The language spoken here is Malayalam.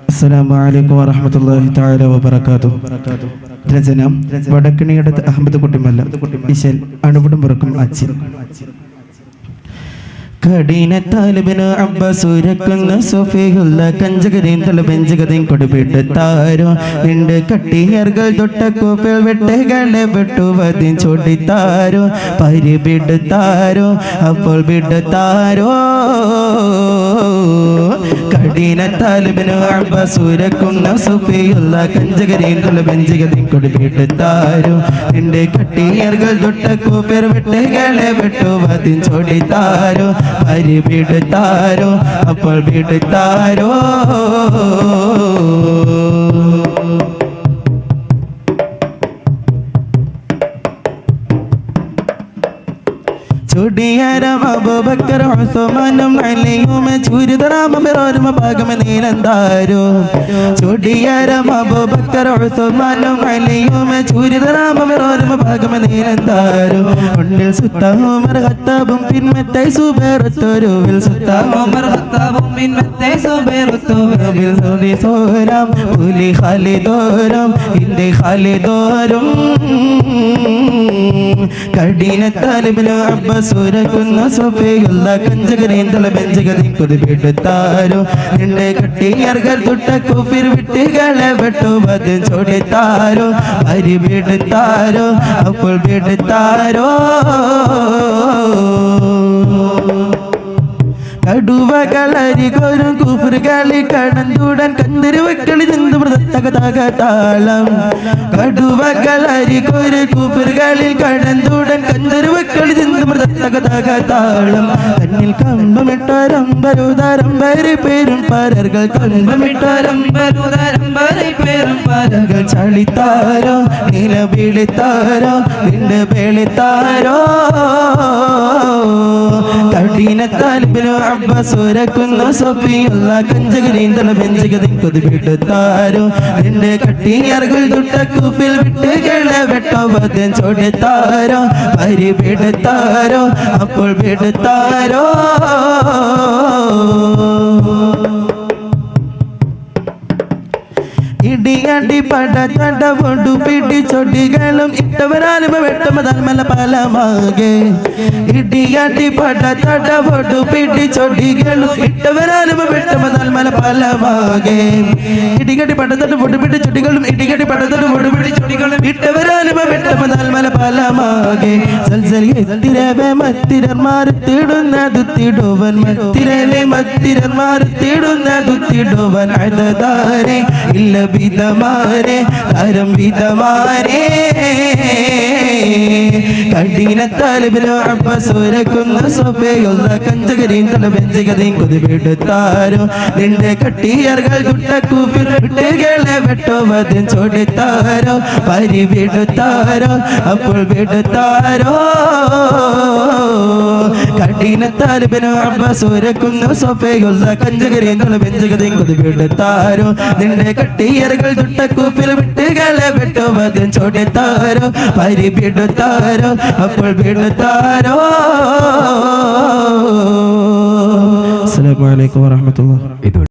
അസ്സലാമു അലൈക്കും വറഹ്മത്തുള്ളാഹി തആല വബറകാതുഹു. രചന വടക്കണിയടത്ത് അഹമ്മദ് കുട്ടിമല്ല. ഇശൽ അണുവിടും പുറക്കും അച്ചിൽ. കഠിനത്താലിബിന് അബ്ബസൂരക്കുന്ന സൊഫിയുള്ള കഞ്ചകതയും തലബെഞ്ചകതയും കൊടുപിടുത്താരോ നിന്റെ കട്ടിയർകൾ തൊട്ട കോപ്പിൽ വെട്ടുകളെ വെട്ടുവതിൻ ചൊടിത്താരോ പരിപിടുത്താരോ അപ്പോൾ വിടുത്താരോ കഠിനത്താലിബിന് അബ്ബസൂരക്കുന്ന സൊഫിയുള്ള കഞ്ചകതയും തലബെഞ്ചകതയും കൊടുപിടുത്താരോ നിന്റെ കട്ടിയർകൾ തൊട്ട കോപ്പിൽ വെട്ടുകളെ വെട്ടുവതിൻ ചൊടിത്താരോ പരിപിടുത്താരോ അപ്പോൾ വിടുത്താരോ ചുടിയരം അബൂബക്കർ ഉസ്മാനും അലിയും ചുരിതറാമോർമ ഭാഗം നീലന്താരോ ചുടിയരം അബൂബക്കർ ഉസ്മാനും അലിയും ചുരിതറാമോർമ ഭാഗം നീലന്താരോ ഉണ്ടിൽ സുത്തഉമർ ഖത്താബും പിൻമത്തെ സുബൈറത്തുരുവിൽ സുത്തഉമർ ഖത്താബും പിൻമത്തെ സുബൈറത്തുരുവിൽ സോദി സോരാം പുലി ഖാലിദോരം ഇന്ദി ഖാലിദോരം കഠിനത്താലിബിന് അബ്ബസൂരക്കുന്ന സൊഫിയുള്ള കഞ്ചകരയും തലബെഞ്ചകതയും കൊതിപിടുത്താരോ നിന്റെ കട്ടിയർകൾ തൊട്ട കുഫിർ വിട്ടുകളെ വെട്ടുവതിൻ ചൊടിത്താരോ പരിപിടുത്താരോ അപ്പോൾ വിടുത്താരോ കടുവകളരികൊരു കുഫറുകളി കടന്തുടൻ കന്തിരുവക്കളി താളം കടുവകളരികൊരു കുഫറുകളിൽ കടന്തുടൻ കന്തിരുവക്കളി താളം കണ്ണിൽ കമ്പമിട്ടരമ്പരുതരമ്പരി പേരും പരകൾ കമ്പമിട്ടരമ്പരുതരമ്പരി പേരും പരകൾ ചളിത്താരോ നിലവിളിത്താരോ നിന്റെ വെളിത്താരോ കഠിനത്താലിബിന് അബ്ബസൂരക്കുന്ന സൊഫിയുള്ള കഞ്ചകരയും തലബെഞ്ചകതയും കൊതിപിടുത്താരോ നിന്റെ കട്ടിയർകൾ തൊട്ട കുഫിൽ വിട്ടുകളെ വെട്ടുവതിൻ ചൊടിത്താരോ പരിപിടുത്താരോ അപ്പോൾ വിടുത്താരോ ഇടിയടി പട പൊണ്ടു പിടി ചൊടികളും ഇട്ടവരാലും വെട്ടമതൽമല പലമാകെ ഇടിയടി പട പൊണ്ടു പിടി ചൊടികളും ഇട്ടവരാലും വെട്ടമതൽമല പലമാകെ ഇടികടി പടത്തട്ട് പൊണ്ടു പിടി ചൊടികളും ഇടികടി പടത്തട്ട് പൊണ്ടു പിടി ചൊടികളും ഇട്ടവരാലും വെട്ടമതൽമല പലമാകെ സൽസലിരവേ മത്തിരന്മാരുത്തിടുന്നതു തിടുവൻ മത്തിരലെ മത്തിരന്മാരുത്തിടുന്നതു തിടുവൻ അഴതാരെ ഇല്ല വിധമാരെ തരം വിധമാരെ കഠിനത്താലിബിന് അബ്ബസൂരക്കുന്ന സൊഫിയുള്ള കഞ്ചകരയും തലബെഞ്ചകതയും കൊതിപിടുത്താരോ നിന്റെ കട്ടിയർകൾ തൊട്ട കുഫിർ വിട്ടുകളെ വെട്ടുവതിൻ ചൊടിത്താരോ പരിപിടുത്താരോ അപ്പോൾ വിടുത്താരോ കഠിനത്താലിബിന് അബ്ബസൂരക്കുന്ന സൊഫിയുള്ള കഞ്ചകരയും തലബെഞ്ചകതയും കൊതിപിടുത്താരോ നിന്റെ കട്ടിയർകൾ തൊട്ട കുഫിൽ വിട്ടുകളെ വെട്ടുവതിൻ ചൊടിത്താരോ പരിപിടുത്താരോ അപ്പോൾ വിടുത്താരോ. അസ്സലാമു അലൈക്കും വറഹ്മത്തുള്ളാഹി.